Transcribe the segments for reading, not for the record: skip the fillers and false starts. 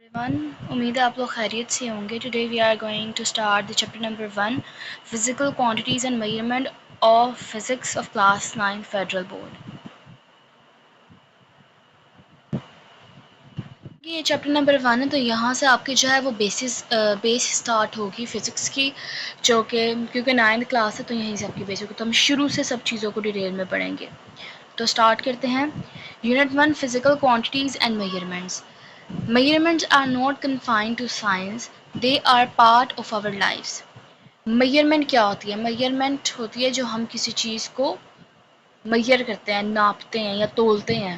Everyone, उम्मीद है आप लोग खैरियत से होंगे। Today we are going to start the chapter number 1, physical quantities and measurement of physics of class 9 federal board. ये चैप्टर नंबर 1 है, तो यहाँ से आपकी जो है वो बेस स्टार्ट होगी फिज़िक्स की, जो कि क्योंकि 9th क्लास है तो यहीं से आपकी बेस होगी। तो हम शुरू से सब चीज़ों को डिटेल में पढ़ेंगे। तो स्टार्ट करते हैं। Unit 1, physical quantities and measurements. Measurements are not confined to science, they are part of our lives. Measurement क्या होती है? मेजरमेंट होती है जो हम किसी चीज़ को मेजर करते हैं, नापते हैं या तोलते हैं,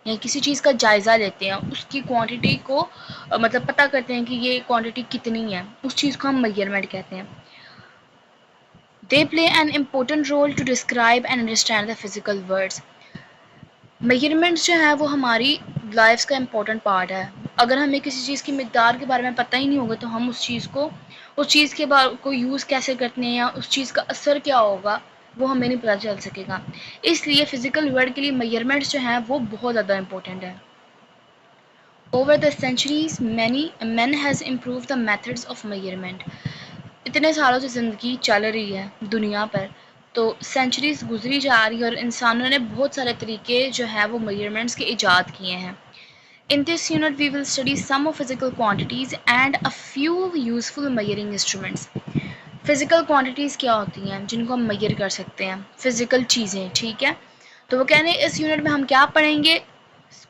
या किसी चीज़ का जायज़ा लेते हैं, उसकी क्वांटिटी को मतलब पता करते हैं कि ये क्वांटिटी कितनी है, उस चीज़ को हम मेजरमेंट कहते हैं। They play an important role to describe and understand the physical words. Measurements जो है वो हमारी लाइफ का इम्पोर्टेंट पार्ट है। अगर हमें किसी चीज़ की मिकदार के बारे में पता ही नहीं होगा तो हम उस चीज़ के बारे को यूज़ कैसे करते हैं या उस चीज़ का असर क्या होगा वो हमें नहीं पता चल सकेगा। इसलिए फ़िज़िकल वर्ल्ड के लिए मेजरमेंट्स जो हैं वो बहुत ज़्यादा इम्पोर्टेंट है। Over the centuries many man has improve the methods of measurement. इतने सालों से ज़िंदगी चल रही है दुनिया पर, तो सेंचुरीज गुजरी जा रही है और इंसानों ने बहुत सारे तरीके जो है वो मेजरमेंट्स के ईजाद किए हैं। In this unit we will study some of physical quantities and a few useful measuring instruments. Physical quantities क्या होती हैं जिनको हम मेजर कर सकते हैं, फिजिकल चीज़ें, ठीक है। तो वो कह रहे हैं इस यूनिट में हम क्या पढ़ेंगे,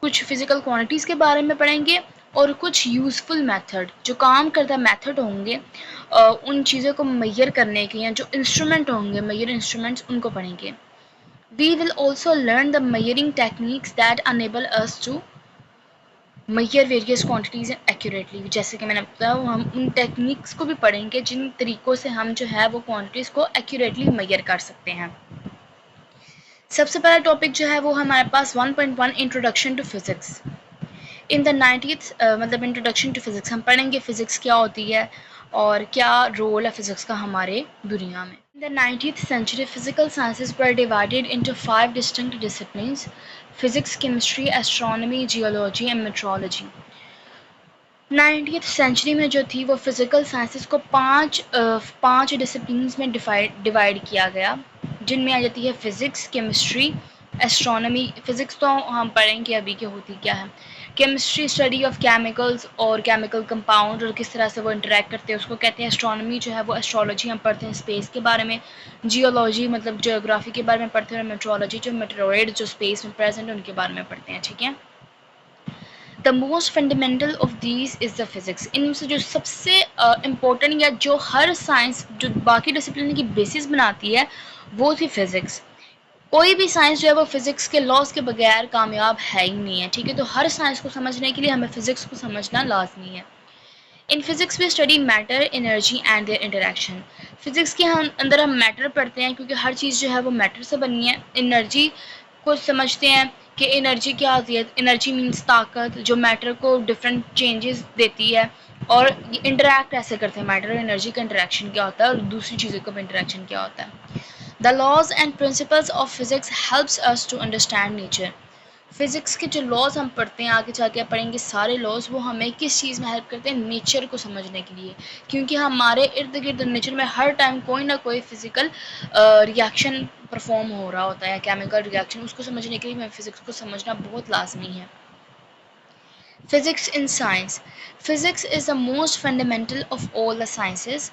कुछ फिजिकल क्वांटिटीज़ के बारे में पढ़ेंगे और कुछ यूज़फुल मेथड, जो काम करता मेथड होंगे उन चीज़ों को मेजर करने के, या जो इंस्ट्रूमेंट होंगे मेजर इंस्ट्रूमेंट्स, उनको पढ़ेंगे। We will also learn the measuring techniques that enable us to measure various quantities accurately. जैसे कि मैंने बताया, हम उन टेक्निक्स को भी पढ़ेंगे जिन तरीक़ों से हम जो है वो क्वांटिटीज़ को एक्यूरेटली मेजर कर सकते हैं। सबसे पहला टॉपिक जो है वो हमारे पास 1.1 introduction to physics. In the 90th मतलब इंट्रोडक्शन टू फिज़िक्स हम पढ़ेंगे फ़िज़िक्स क्या होती है और क्या रोल है फ़िज़िक्स का हमारे दुनिया में। In the 19th century, physical sciences were divided into 5 distinct disciplines: physics, chemistry, astronomy, geology and meteorology. 19th century में जो थी वो फिज़िकल साइंसेस को पाँच डिसिप्लिन्स में डिवाइड किया गया, जिनमें आ जाती है फ़िज़िक्स, केमिस्ट्री, एस्ट्रोनॉमी। फ़िज़िक्स तो हम पढ़ेंगे अभी कि होती क्या है। केमिस्ट्री स्टडी ऑफ केमिकल्स और केमिकल कंपाउंड और किस तरह से वो इंटरेक्ट करते हैं उसको कहते हैं। एस्ट्रोनॉमी जो है वो एस्ट्रोलॉजी हम पढ़ते हैं, स्पेस के बारे में। जियोलॉजी मतलब जियोग्राफी के बारे में पढ़ते हैं। और मेट्रोलॉजी जो मेटेरॉइड जो स्पेस में प्रेजेंट उनके बारे में पढ़ते हैं, ठीक है। The most fundamental of these is the physics. इनमें से जो सबसे इम्पोर्टेंट या जो हर साइंस जो बाकी डिसिप्लिन की बेसिस बनाती है वो थी फ़िज़िक्स। कोई भी साइंस जो है वो फ़िज़िक्स के लॉज के बगैर कामयाब है ही नहीं है, ठीक है। तो हर साइंस को समझने के लिए हमें फ़िज़िक्स को समझना लाजमी है। In physics we study matter, energy and their interaction. Physics के अंदर हम मैटर पढ़ते हैं क्योंकि हर चीज़ जो है वो मैटर से बनी है। एनर्जी को समझते हैं कि एनर्जी क्या होती है। एनर्जी मीन्स ताकत, जो मैटर को डिफरेंट चेंजेस देती है। और इंटरेक्ट ऐसे करते हैं, मैटर और एनर्जी का इंटरेक्शन क्या होता है और दूसरी चीज़ों का इंटरेक्शन क्या होता है। The laws and principles of physics helps us to understand nature. Physics के जो लॉज हम पढ़ते हैं, आगे जाके पढ़ेंगे सारे लॉज, वो हमें किस चीज़ में हेल्प करते हैं, नेचर को समझने के लिए। क्योंकि हमारे इर्द गिर्द नेचर में हर टाइम कोई ना कोई फिज़िकल रिएक्शन परफॉर्म हो रहा होता है, केमिकल रिएक्शन। उसको समझने के लिए हमें फ़िज़िक्स को समझना बहुत लाजमी है। Physics in science. Physics is the most fundamental of all the sciences.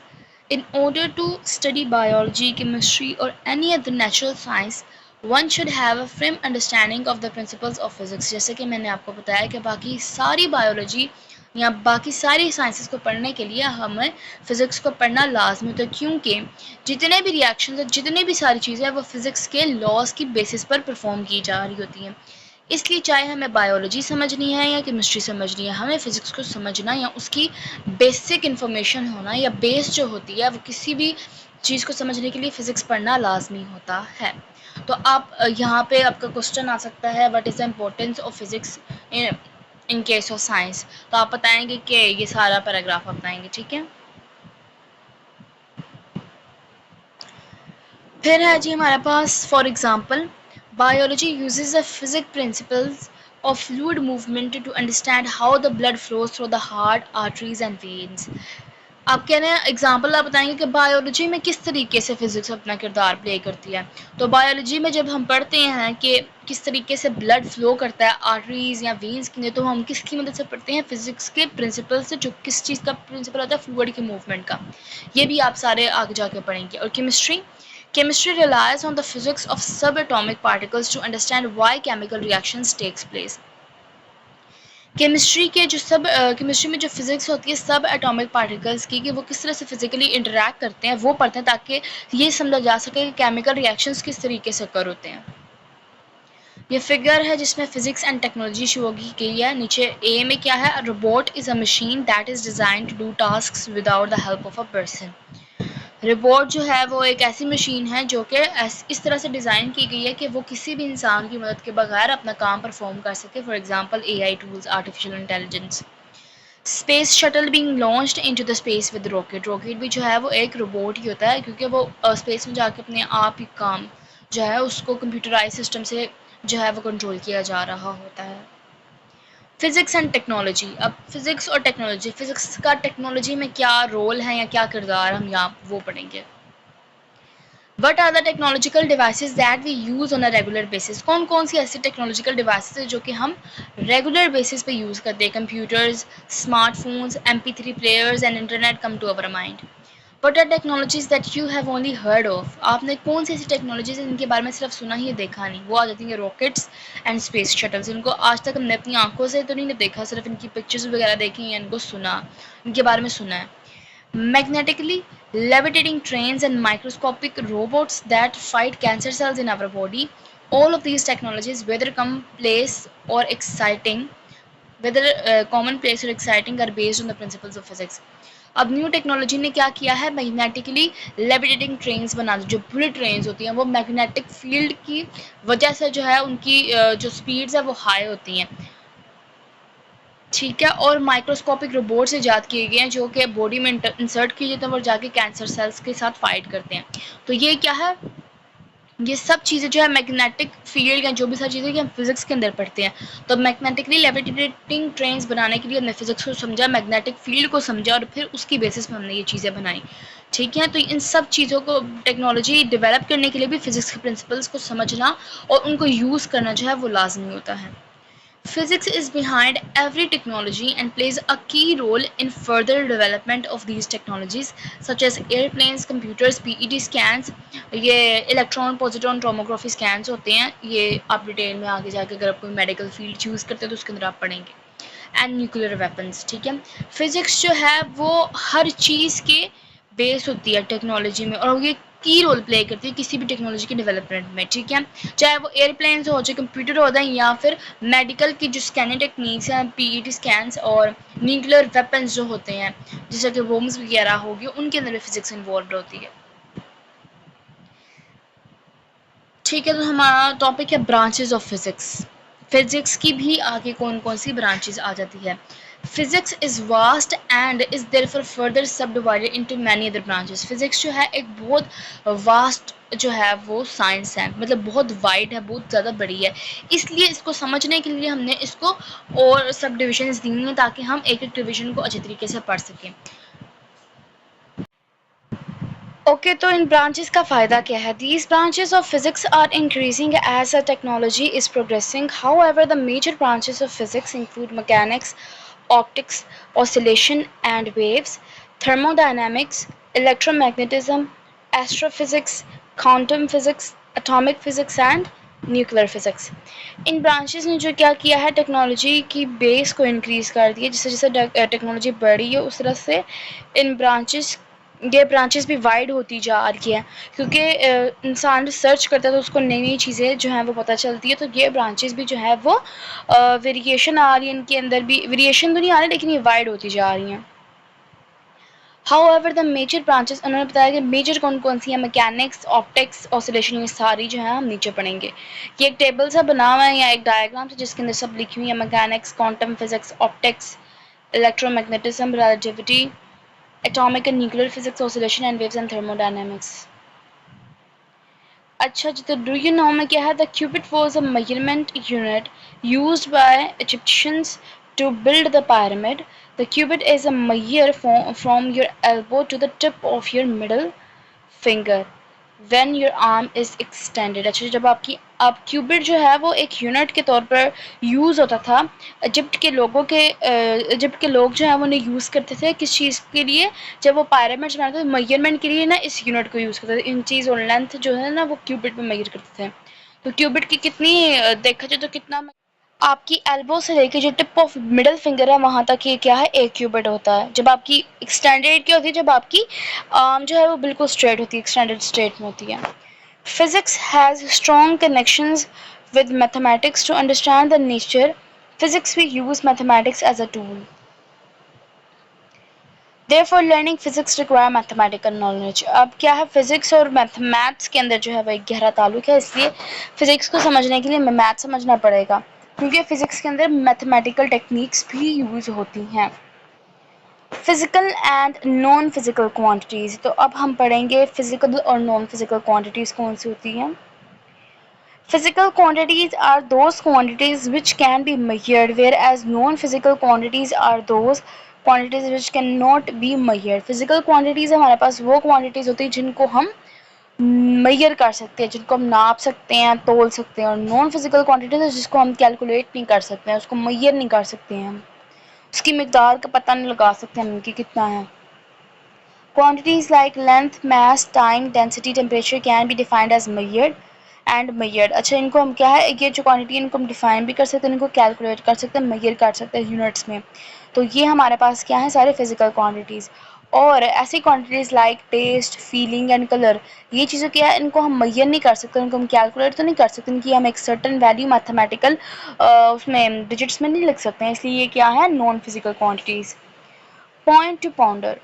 In order to study biology, chemistry, or any other natural science, one should have a firm understanding of the principles of physics. जैसे कि मैंने आपको बताया कि बाकी सारी biology या बाकी सारी साइंसेस को पढ़ने के लिए हमें फ़िज़िक्स को पढ़ना लाजमी होता है, क्योंकि जितने भी रिएक्शंस हैं, जितनी भी सारी चीज़ें हैं, वो फ़िज़िक्स के लॉज की बेसिस पर परफॉर्म की जा रही होती हैं। इसलिए चाहे हमें बायोलॉजी समझनी है या केमिस्ट्री समझनी है, हमें फ़िज़िक्स को समझना या उसकी बेसिक इन्फॉर्मेशन होना या बेस जो होती है वो किसी भी चीज़ को समझने के लिए फ़िज़िक्स पढ़ना लाजमी होता है। तो आप यहाँ पे आपका क्वेश्चन आ सकता है, what is the importance of physics in case of science. तो आप बताएंगे कि ये सारा पैराग्राफ आप बताएंगे, ठीक है। फिर है जी हमारे पास, for example, biology uses the physics principles of fluid movement to understand how the blood flows through the heart, arteries and veins. आप कह रहे हैं एग्जाम्पल आप बताएंगे कि बायोलॉजी में किस तरीके से फिजिक्स अपना किरदार प्ले करती है। तो बायोलॉजी में जब हम पढ़ते हैं कि किस तरीके से ब्लड फ्लो करता है आर्टरीज या वेन्स के लिए, तो हम किसकी मदद से पढ़ते हैं, फिजिक्स के प्रिंसिपल से, जो किस चीज़ का प्रिंसिपल होता है, फ्लूइड के मूवमेंट का। ये भी आप सारे आगे जाके पढ़ेंगे। और chemistry relies on the physics of subatomic particles to understand why chemical reactions takes place. Chemistry में जो फिजिक्स होती है सब एटॉमिक पार्टिकल्स की, कि वो किस तरह से फिजिकली इंटरेक्ट करते हैं, वो पढ़ते हैं ताकि ये समझा जा सके कि केमिकल रिएक्शंस किस तरीके से कर होते हैं। ये फिगर है जिसमें फिजिक्स एंड टेक्नोलॉजी शो की है। नीचे ए में क्या है, robot is a machine that is design to do task without the help of a person. Robot जो है वो एक ऐसी मशीन है जो कि इस तरह से डिज़ाइन की गई है कि वो किसी भी इंसान की मदद के बगैर अपना काम परफॉर्म कर सके। For example AI tools, artificial intelligence. Space shuttle being launched into the space with rocket. Rocket भी जो है वो एक रोबोट ही होता है, क्योंकि वो स्पेस में जाके अपने आप ही काम जो है उसको कंप्यूटराइज सिस्टम से जो है वो कंट्रोल किया जा रहा होता है। Physics and technology. अब फिजिक्स और टेक्नोलॉजी, फिजिक्स का टेक्नोलॉजी में क्या रोल है या क्या किरदार, हम यहाँ वो पढ़ेंगे। What are the technological devices that we use on a regular basis. कौन कौन सी ऐसी टेक्नोलॉजिकल डिवाइसेज है जो कि हम रेगुलर बेसिस पे यूज़ करते हैं। Computers, smartphones, MP3 players and internet come to our mind. What are technologies that you have only heard of. आपने कौन सी ऐसी टेक्नोलॉजीज है जिनके बारे में सिर्फ सुना ही देखा नहीं। वो आ जाती हैं रॉकेट्स एंड स्पेस शटल्स। इनको आज तक हमने अपनी आंखों से तो नहीं देखा, सिर्फ इनकी पिक्चर्स वगैरह देखी हैं, इनको सुना, इनके बारे में सुना है। Magnetically levitating trains and microscopic robots that fight cancer cells in our body. All of these technologies, whether commonplace or exciting, are based on the principles of physics. अब न्यू टेक्नोलॉजी ने क्या किया है, मैग्नेटिकली लेविटेटिंग ट्रेन्स बना दी। जो bullet trains होती हैं वो मैग्नेटिक फील्ड की वजह से जो है उनकी जो स्पीड्स है वो हाई होती हैं, ठीक है। और माइक्रोस्कोपिक रोबोट्स ईजाद किए गए हैं जो कि बॉडी में इंसर्ट किए जाते हैं और जाके कैंसर सेल्स के साथ फाइट करते हैं। तो ये क्या है, ये सब चीज़ें जो है मैग्नेटिक फील्ड या जो भी सारी चीज़ें कि हम फिजिक्स के अंदर पढ़ते हैं। तो मैग्नेटिकली लेविटेटिंग ट्रेन्स बनाने के लिए हमने फिजिक्स को समझा, मैग्नेटिक फील्ड को समझा और फिर उसकी बेसिस पर हमने ये चीज़ें बनाई, ठीक है। तो इन सब चीज़ों को टेक्नोलॉजी डेवलप करने के लिए भी फिजिक्स के प्रिंसिपल्स को समझना और उनको यूज़ करना जो है वो लाजमी होता है। Physics is behind every technology and plays a key role in further development of these technologies such as airplanes, computers, PET scans, ये इलेक्ट्रॉन पोजिट्रॉन टोमोग्राफी स्कैन्स होते हैं। ये आप डिटेल में आगे जाके अगर आप कोई मेडिकल फील्ड चूज़ करते हैं तो उसके अंदर आप पढ़ेंगे। एंड न्यूक्लियर वेपन्स, ठीक है। फिजिक्स जो है वो हर चीज़ के बेस होती है टेक्नोलॉजी में, और ये की रोल प्ले करती है किसी भी टेक्नोलॉजी के डेवलपमेंट में, ठीक है। चाहे वो एयरप्लेन्स हो, चाहे कंप्यूटर हो जाए, या फिर मेडिकल की जो स्कैनिंग टेक्निक्स हैं, PET स्कैन्स, और न्यूक्लियर वेपन्स जो होते हैं जैसे कि बॉम्ब्स वगैरह हो गए, उनके अंदर भी फिजिक्स इन्वॉल्व होती है, ठीक है। तो हमारा टॉपिक है ब्रांचेज ऑफ फिजिक्स। फिजिक्स की भी आगे कौन कौन सी ब्रांचेज आ जाती है। Physics is vast and is therefore further subdivided into many other branches. Physics जो है एक बहुत वास्ट जो है वो साइंस है, मतलब बहुत वाइड है, बहुत ज़्यादा बड़ी है। इसलिए इसको समझने के लिए हमने इसको और सब डिविजन्स दी हैं ताकि हम एक एक डिवीजन को अच्छे तरीके से पढ़ सकें। ओके, तो इन ब्रांचेस का फ़ायदा क्या है। These branches of physics are increasing as a technology is progressing. However the major branches of physics include mechanics, optics, oscillation and waves, thermodynamics, electromagnetism, astrophysics, quantum physics, atomic physics and nuclear physics. In branches ने जो क्या किया है, technology की base को increase कर दिया। जैसे जैसे टेक्नोलॉजी बढ़ी है उस तरह से इन ये ब्रांचेस भी वाइड होती जा रही है, क्योंकि इंसान सर्च करता है तो उसको नई नई चीज़ें जो हैं वो पता चलती है। तो ये ब्रांचेस भी जो है वो वेरिएशन आ रही है, इनके अंदर भी वेरिएशन तो नहीं आ रही लेकिन ये वाइड होती जा रही हैं। हाउएवर द मेजर ब्रांचेस, उन्होंने बताया कि मेजर कौन कौन सी हैं, मैकेनिक्स, ऑप्टिक्स, ऑसिलेशन, ये सारी जो है हम नीचे पढ़ेंगे। ये एक टेबल सा बना हुआ है या एक डायग्राम से जिसके अंदर सब लिखी हुई है, mechanics, quantum physics, optics, electromagnetism, relativity, atomic and nuclear physics, oscillation and waves and thermodynamics. अच्छा जी, तो डू यू नो में क्या है, the cubit was a measurement unit used by Egyptians to build the pyramid. The cubit is a measure from your elbow to the tip of your middle finger when your arm is extended. अच्छा, जब आपकी अब qubit जो है वो एक unit के तौर पर यूज़ होता था। इजिप्ट के लोग जो है वो उन्हें यूज़ करते थे किस चीज़ के लिए, जब वो पायरामिड्स बनाते थे मेजरमेंट के लिए ना इस यूनिट को यूज़ करते थे। इन चीज़ और लेंथ जो है ना वो क्यूबिट में मेजर करते थे। तो क्यूबिट की कितनी देखा जाए तो कितना, आपकी एल्बो से लेके जो टिप ऑफ मिडल फिंगर है वहाँ तक ये क्या है, एक क्यूबिट होता है। जब आपकी एक्सटेंडेड क्या होती है, जब आपकी आर्म जो है वो बिल्कुल स्ट्रेट होती है, एक्सटेंडेड स्ट्रेट में होती है। Physics has strong connections with mathematics to understand the nature. Physics we use mathematics as a tool. Therefore learning physics require mathematical knowledge. अब क्या है, फिजिक्स और मैथमेटिक्स के अंदर जो है वो एक गहरा ताल्लुक है, इसलिए फिजिक्स को समझने के लिए हमें मैथ समझना पड़ेगा, क्योंकि फिजिक्स के अंदर मैथमेटिकल टेक्निक्स भी यूज होती हैं। Physical and non physical quantities, तो अब हम पढ़ेंगे फिजिकल और नॉन फिजिकल क्वांटिटीज कौन सी होती हैं। Physical quantities are those quantities which can be measured, whereas non-physical quantities are those quantities which cannot be measured. Physical quantities हमारे पास वो quantities होती हैं जिनको हम measure कर सकते हैं, जिनको हम नाप सकते हैं, तोल सकते हैं, और नॉन फिजिकल क्वांटिटीज है जिसको हम कैलकुलेट नहीं कर सकते हैं, उसको measure नहीं कर सकते हैं, हम उसकी मिकदार का पता नहीं लगा सकते हम कि कितना है। Quantities like length, mass, time, density, temperature can be defined as measured and measured. अच्छा, इनको हम क्या है, ये जो क्वांटिटी इनको हम डिफाइन भी कर सकते हैं, इनको कैलकुलेट कर सकते हैं, मेजर कर सकते हैं यूनिट्स में। तो ये हमारे पास क्या है, सारे फिजिकल क्वांटिटीज़। और ऐसी quantities like taste, feeling and colour, ये चीज़ें क्या है, इनको हम मेजर नहीं कर सकते, इनको हम कैलकुलेट तो नहीं कर सकते, इनकी हम एक सर्टन वैल्यू मैथमेटिकल उसमें डिजिट्स में नहीं लिख सकते हैं, इसलिए ये क्या है, non physical quantities. Point two pounder,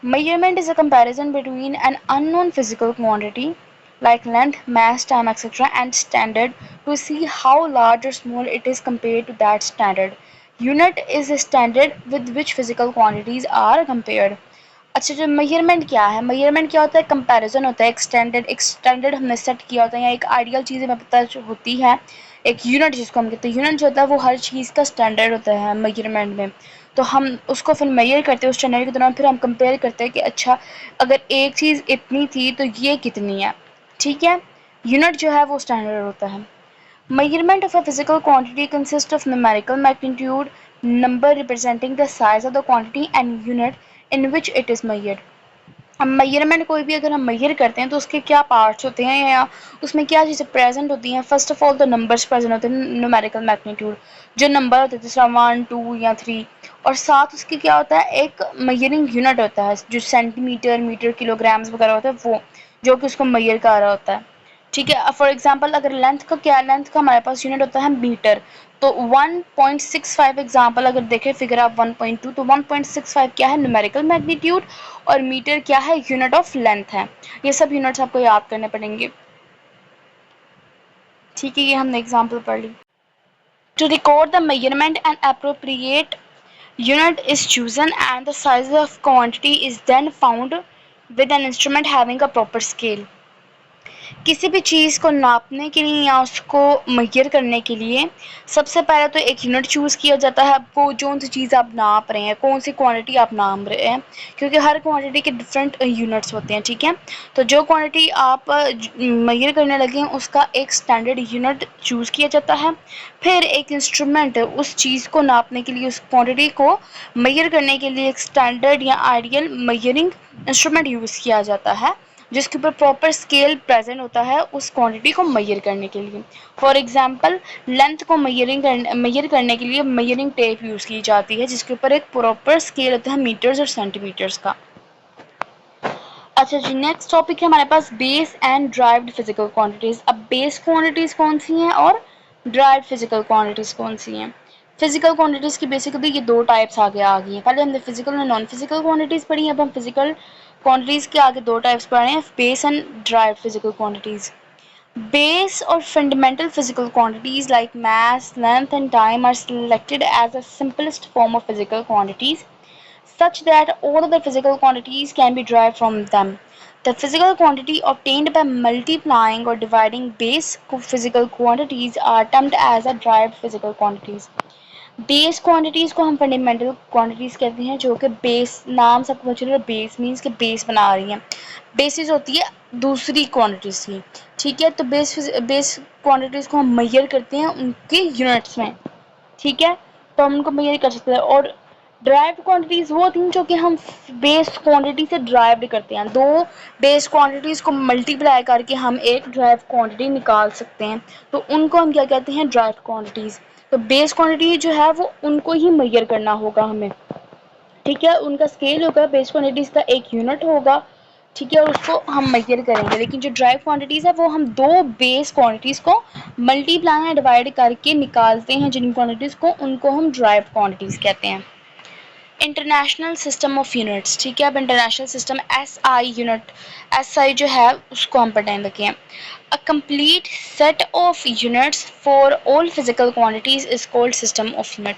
measurement is a comparison between an unknown physical quantity like length, mass, time, etc. and standard to see how large or small it is compared to that standard. Unit is a standard with which physical quantities are compared. अच्छा, जो measurement क्या है, measurement क्या होता है, comparison होता है, एक स्टैंडर्ड हमने सेट किया होता है, या एक आइडियल चीज़ हमें पता होती है, एक यूनिट जिसको हम कहते हैं। यूनिट जो होता है वो हर चीज़ का स्टैंडर्ड होता है मेजरमेंट में, तो हम उसको फिर मेजर करते हैं उस स्टैंडर्ड के दौरान, फिर हम कंपेयर करते हैं कि अच्छा अगर एक चीज़ इतनी थी तो ये कितनी है, ठीक है। यूनिट जो है वो स्टैंडर्ड होता है। Measurement of a physical quantity consists of numerical magnitude, number representing the size of the quantity and unit in which it is measured. अब मेजरमेंट कोई भी अगर हम मेजर करते हैं तो उसके क्या पार्ट्स होते हैं या उसमें क्या चीज़ें प्रेजेंट होती हैं। फर्स्ट ऑफ ऑल तो नंबर्स प्रेजेंट होते हैं, न्यूमेरिकल मैग्नीट्यूड, जो नंबर होते हैं जैसे 1 2 या 3, और साथ उसके क्या होता है, एक मेजरिंग यूनिट होता है जो सेंटीमीटर, मीटर, किलोग्राम्स वगैरह होता है, वो जो कि उसको मेजर कर रहा होता है, ठीक है। फॉर एग्जांपल अगर लेंथ का हमारे पास यूनिट होता है मीटर, तो 1.65 एग्जांपल अगर देखें फिगर आप 1.2, तो 1.65 क्या है, न्यूमेरिकल मैग्नीट्यूड, और मीटर क्या है, यूनिट ऑफ लेंथ है। ये सब यूनिट्स आपको याद करने पड़ेंगे, ठीक है। ये हमने एग्जांपल पढ़ ली। To record the measurement and appropriate unit is chosen and the size of quantity is then found with an instrument having a proper scale. किसी भी चीज़ को नापने के लिए या उसको मेजर करने के लिए सबसे पहले तो एक यूनिट चूज़ किया जाता है, आपको जो सी चीज़ आप नाप रहे हैं, कौन सी क्वांटिटी आप नाप रहे हैं, क्योंकि हर क्वांटिटी के डिफरेंट यूनिट्स होते हैं, ठीक है। तो जो क्वांटिटी आप मेजर करने लगे हैं उसका एक स्टैंडर्ड यूनिट चूज़ किया जाता है, फिर एक इंस्ट्रूमेंट उस चीज़ को नापने के लिए, उस क्वांटिटी को मेजर करने के लिए एक स्टैंडर्ड या आइडियल मेजरिंग इंस्ट्रूमेंट यूज़ किया जाता है जिसके ऊपर प्रॉपर स्केल प्रेजेंट होता है उस क्वांटिटी को मेजर करने के लिए। फॉर एग्जांपल लेंथ को मेजर करने के लिए मेजरिंग टेप यूज़ की जाती है जिसके ऊपर एक प्रॉपर स्केल होता है मीटर्स और सेंटीमीटर्स का। अच्छा जी, नेक्स्ट टॉपिक है हमारे पास base and derived physical quantities. अब बेस क्वांटिटीज़ कौन सी हैं और ड्राइव्ड फिजिकल क्वांटिटीज़ कौन सी हैं। फिजिकल क्वांटिटीज़ की बेसिकली ये दो टाइप्स आगे आ गई हैं। पहले हमने फिजिकल और नॉन फिजिकल क्वांटिटीज़ पढ़ी, अब हम फिजिकल क्वांटिटीज़ के आगे दो टाइप्स पढ़ रहे हैं, base and derived physical quantities. Base or fundamental physical quantities like mass, length, and time are selected as the simplest form of physical quantities, such that all other physical quantities can be derived from them. The physical quantity obtained by multiplying or dividing base physical quantities are termed as a derived physical quantities. Base quantities को हम fundamental quantities कहते हैं, जो कि base नाम सबको पता चल रहा है, बेस मीन्स कि बेस बना रही हैं, बेसिस होती है दूसरी क्वांटिटीज की, ठीक है। तो बेस क्वांटिटीज को हम मेजर करते हैं उनके यूनिट्स में, ठीक है, तो हम उनको मेजर कर सकते हैं। और ड्राइव्ड क्वांटिटीज वो थी जो कि हम बेस क्वांटिटी से ड्राइव्ड करते हैं, दो बेस क्वांटिटीज को मल्टीप्लाई करके हम एक ड्राइव्ड क्वांटिटी निकाल सकते हैं, तो उनको हम क्या कहते हैं, ड्राइव्ड क्वांटिटीज। तो बेस क्वांटिटी जो है वो उनको ही मेजर करना होगा हमें, ठीक है, उनका स्केल होगा, बेस क्वांटिटीज का एक यूनिट होगा, ठीक है, और उसको हम मेजर करेंगे। लेकिन जो ड्राइव क्वांटिटीज है वो हम दो बेस क्वांटिटीज को मल्टीप्लाई या डिवाइड करके निकालते हैं, जिन क्वांटिटीज को उनको हम ड्राइव क्वांटिटीज कहते हैं। इंटरनेशनल सिस्टम ऑफ यूनिट्स, ठीक है, अब international system SI unit, SI जो है उसको हम पढ़ने लगे हैं। A complete set of units for all physical quantities is called system of unit.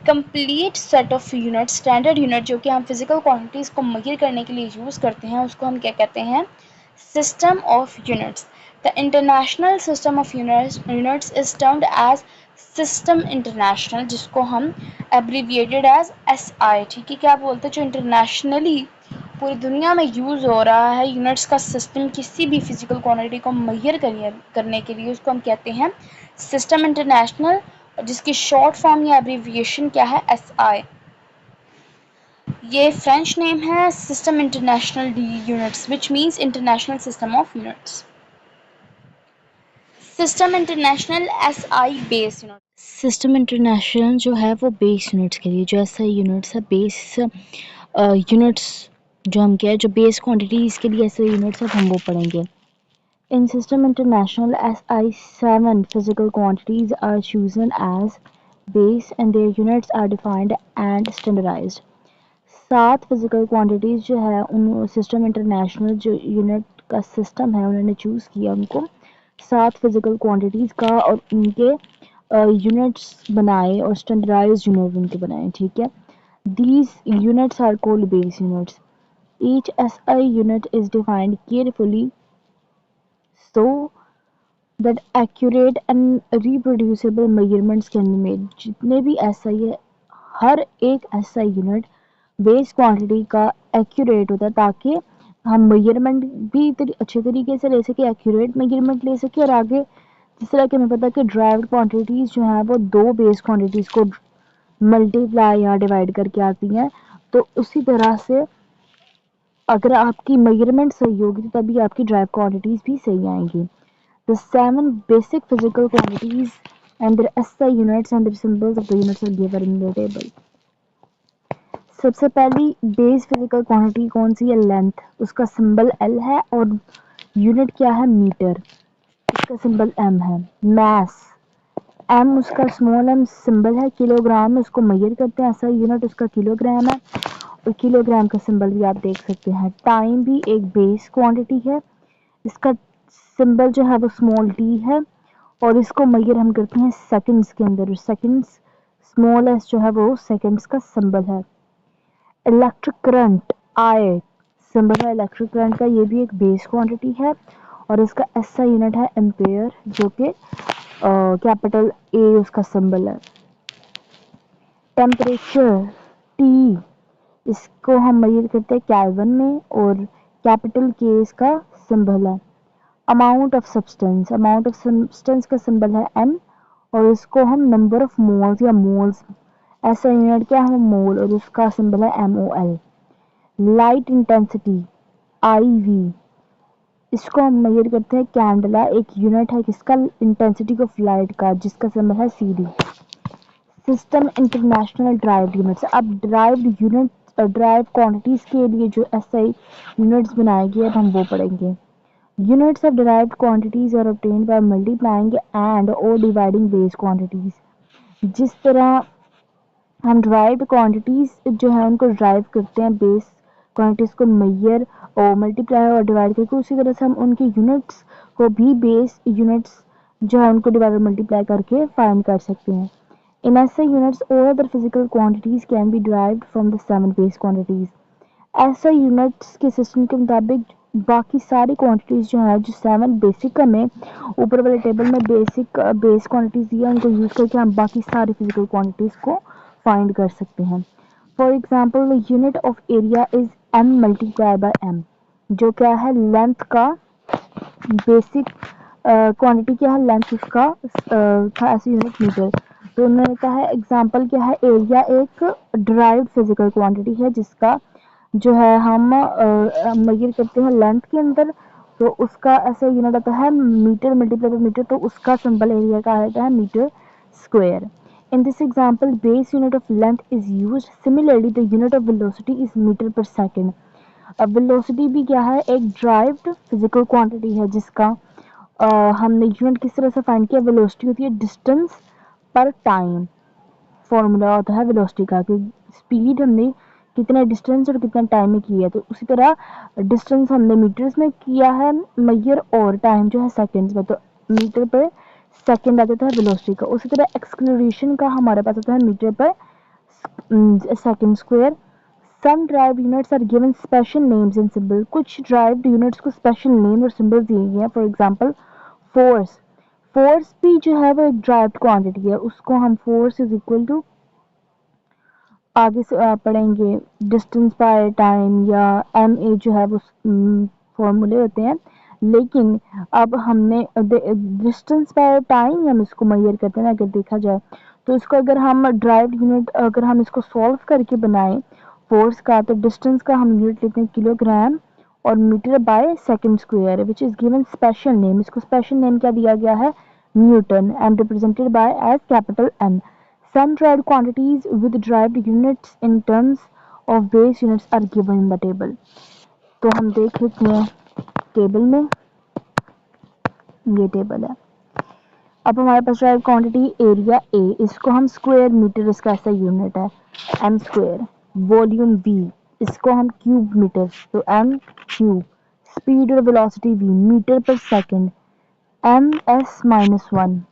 Complete set of unit, standard unit जो कि हम फिजिकल क्वांटिटीज को मेजर करने के लिए यूज करते हैं, उसको हम क्या कहते हैं, system of units. The international system of units is termed as system international, जिसको हम एब्रीविएटेड एज SI, ठीक है, क्या बोलते हैं, जो इंटरनेशनली पूरी दुनिया में यूज़ हो रहा है यूनिट्स का सिस्टम, किसी भी फिजिकल क्वांटिटी को मेजर करने के लिए, उसको हम कहते हैं सिस्टम इंटरनेशनल, जिसकी शॉर्ट फॉर्म या एब्रीविएशन क्या है, SI। ये फ्रेंच नेम है, system international D units, which means international system of units. System international SI base unit, system international जो है वो बेस यूनिट्स के लिए, जो SI यूनिट्स है बेस यूनिट्स, जो हम क्या है, जो बेस क्वांटिटीज़ के लिए SI यूनिट्स है हम वो पढ़ेंगे। In system international SI 7 physical quantities are chosen as base and their units are defined and standardized। 7 physical quantities जो है उन सिस्टम इंटरनेशनल जो यूनिट का सिस्टम है उन्होंने चूज़ किया उनको 7 फिजिकल क्वांटिटीज़ का, और उनके यूनिट्स बनाए और स्टैंडर्डाइज्ड यूनिट उनके बनाए, ठीक है। These units are called base units. Each SI unit is defined carefully so that accurate and reproducible measurements can be made। जितने भी SI है, हर एक SI यूनिट बेस क्वांटिटी का एक्यूरेट होता है, ताकि हम मेजरमेंट भी अच्छे तरीके से ले सके, एक्यूरेट मेजरमेंट ले सके, और आगे जिस तरह कि हमें पता है कि ड्राइव्ड क्वांटिटीज़ जो हैं वो दो बेस क्वांटिटीज़ को मल्टीप्लाई या डिवाइड करके आती हैं, तो उसी तरह से अगर आपकी मेजरमेंट सही होगी तो तभी आपकी ड्राइव क्वांटिटीज़ भी सही आएंगी। The 7 basic physical quantities and their SI units and the symbols of the units are given in the table। सबसे पहली बेस फिजिकल क्वांटिटी कौन सी है, लेंथ, उसका सिंबल L है, और यूनिट क्या है, मीटर, उसका सिंबल M है। मैस, M उसका स्मॉल m सिंबल है, किलोग्राम में उसको मेजर करते हैं, ऐसा यूनिट उसका किलोग्राम है, और किलोग्राम का सिंबल भी आप देख सकते हैं। टाइम भी एक बेस क्वांटिटी है, इसका सिंबल जो है वो स्मॉल t है, और इसको मेजर हम करते हैं सेकंड्स के अंदर, सेकंड्स स्मॉल s जो है वो सेकंड्स का सिंबल है। इलेक्ट्रिक करंट I सिंबल है इलेक्ट्रिक करंट का, ये भी एक बेस क्वांटिटी है, और इसका SI यूनिट है एम्पेयर, जो कि कैपिटल A उसका सिंबल है। टेम्परेचर T, इसको हम मेजर करते हैं केल्विन में, और कैपिटल K इसका सिंबल है। अमाउंट ऑफ सब्सटेंस का सिंबल है M, और इसको हम नंबर ऑफ मोल्स या मोल्स, ऐसा यूनिट क्या है, मोल, और उसका सिंबल है MOL। लाइट इंटेंसिटी IV, इसको हम मेजर करते हैं कैंडला, एक यूनिट है किसका, इंटेंसिटी ऑफ लाइट का, जिसका सिंबल है CD। System international derived units, अब ड्राइव्ड यूनिट ड्राइव क्वांटिटीज़ के लिए जो SI यूनिट्स बनाए गए अब हम वो पढ़ेंगे। Units of derived quantities are obtained by multiplying and or dividing base quantities। जिस तरह हम ड्राइव्ड क्वांटिटीज़ जो है उनको ड्राइव करते हैं बेस क्वांटिटीज़ को मेजर और मल्टीप्लाई और डिवाइड करके, उसी तरह से हम उनके यूनिट्स को भी बेस यूनिट्स जो है उनको डिवाइड और मल्टीप्लाई करके फाइंड कर सकते हैं। In SI units, all other physical quantities can be derived from the 7 base quantities। SI units के सिस्टम के मुताबिक बाकी सारी क्वांटिटीज़ जो है, जो 7 बेसिक हमें ऊपर वाले टेबल में बेसिक बेस क्वांटिटीज़ दी है, उनको यूज़ करके हम बाकी सारी फिजिकल क्वांटिटीज़ को फाइंड कर सकते हैं। For example the unit of area is m multiply by m, जो क्या है लेंथ का बेसिक क्वांटिटी क्या है, लेंथ उसका था ऐसे यूनिट मीटर। तो उन्होंने कहा है एग्जांपल क्या है, एरिया एक ड्राइव्ड फिजिकल क्वांटिटी है जिसका जो है हम मेजर करते हैं लेंथ के अंदर, तो उसका ऐसे यूनिट आता है मीटर मल्टीप्लाई बाय मीटर, तो उसका सिंबल एरिया का आता है metre square. In this example, base unit of length is used. Similarly, the unit of velocity is meter per second. अब वेलोसिटी भी क्या है, एक ड्राइव्ड फिजिकल क्वांटिटी है जिसका हमने यूनिट किस तरह से फाइंड किया, वेलोसिटी होती है डिस्टेंस पर टाइम। फॉर्मूला होता है वेलोसिटी का कि स्पीड हमने कितना डिस्टेंस और कितना टाइम में किया है, तो उसी तरह डिस्टेंस हमने मीटर्स में किया है मेजर और टाइम जो है सेकंड्स में, तो मीटर पर सेकंड आ जाता है वेलोसिटी का। उसी तरह एक्सक्लरेशन का हमारे पास आता है मीटर पर second square. Some drive units are given special names and symbol, कुछ ड्राइव्ड यूनिट्स को स्पेशल नेम और सिंबल दिए गए हैं। फॉर एग्जांपल फोर्स, फोर्स भी जो है वो एक ड्राइव्ड क्वांटिटी है, उसको हम फोर्स इज इक्वल टू आगे से पढ़ेंगे डिस्टेंस बाय टाइम या एम ए जो है वो फॉर्मूले होते हैं। लेकिन अब हमने डिस्टेंस बाय टाइम हम इसको मेजर करते हैं अगर देखा जाए, तो इसको अगर हम ड्राइव्ड यूनिट अगर हम इसको सॉल्व करके बनाएं फोर्स का, तो डिस्टेंस का हम यूनिट लेते हैं किलोग्राम और metre by second square which is given special name, इसको स्पेशल नेम क्या दिया गया है, newton, and represented by as capital N. Some derived quantities with derived units in terms of base units are given in the table. तो हम देख लेते हैं टेबल में, ये टेबल है। अब हमारे पास ड्राइव क्वांटिटी एरिया ए, इसको हम स्क्वायर मीटर, इसका ऐसा यूनिट है एम स्क्वायर। वॉल्यूम वी, इसको हम क्यूब मीटर, तो एम क्यूब। स्पीड और वेलोसिटी वी मीटर पर second, M S minus one.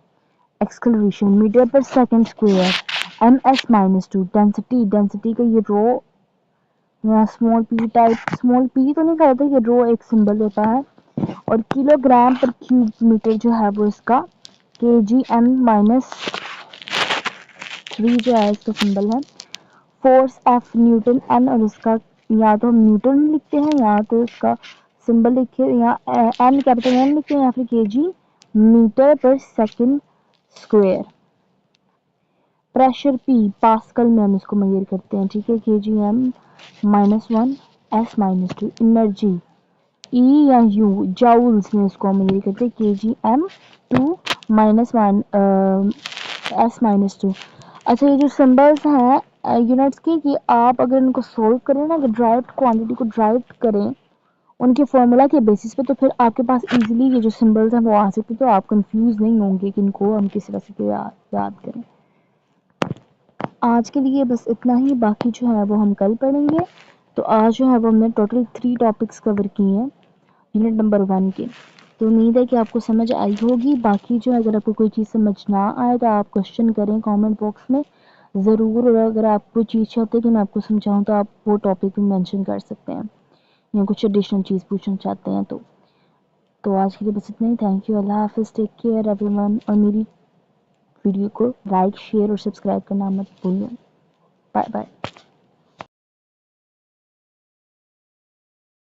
Acceleration metre पर second square, M S minus two. Density, density का ये रो यहाँ small P type, small P तो नहीं कहते, ये रो एक सिंबल होता है। और किलोग्राम पर क्यूब मीटर जो है वो इसका के जी एम माइनस थ्री जो है इसका सिंबल है। फोर्स एफ न्यूटन एन, और इसका या तो हम न्यूटन लिखते हैं या तो इसका सिंबल लिखे या एन कैपिटल एन लिखते हैं या फिर के जी मीटर पर second square. Pressure P pascal में हम इसको मेजर करते हैं, ठीक है, K G M minus one S minus two. Energy E या यू जाउल्स में इसको हम मेजर करते हैं, K G M two minus one S minus two. अच्छा, ये जो सिंबल्स हैं यूनिट्स की, कि आप अगर इनको सोल्व करें ना, अगर ड्राइव्ड क्वांटिटी को ड्राइव करें उनके फॉर्मूला के बेसिस पे, तो फिर आपके पास इजीली ये जो सिंबल्स हैं वो आ सकते, तो आप कंफ्यूज नहीं होंगे कि इनको हम किस तरह से याद करें। आज के लिए बस इतना ही, बाकी जो है वो हम कल पढ़ेंगे। तो आज जो है वो हमने टोटल 3 टॉपिक्स कवर किए हैं यूनिट नंबर 1 के। तो उम्मीद है कि आपको समझ आई होगी। बाकी जो है अगर आपको कोई चीज़ समझ ना आए तो आप क्वेश्चन करें कमेंट बॉक्स में ज़रूर, और अगर आप कोई चीज़ चाहते हैं कि मैं आपको समझाऊँ तो आप वो टॉपिक भी मेंशन कर सकते हैं, या कुछ एडिशनल चीज़ पूछना चाहते हैं तो आज के लिए बस इतना ही। थैंक यू, अल्लाह हाफिज़, टेक केयर एवरीवन, और मेरी वीडियो को लाइक शेयर और सब्सक्राइब करना मत भूलिए। Bye bye.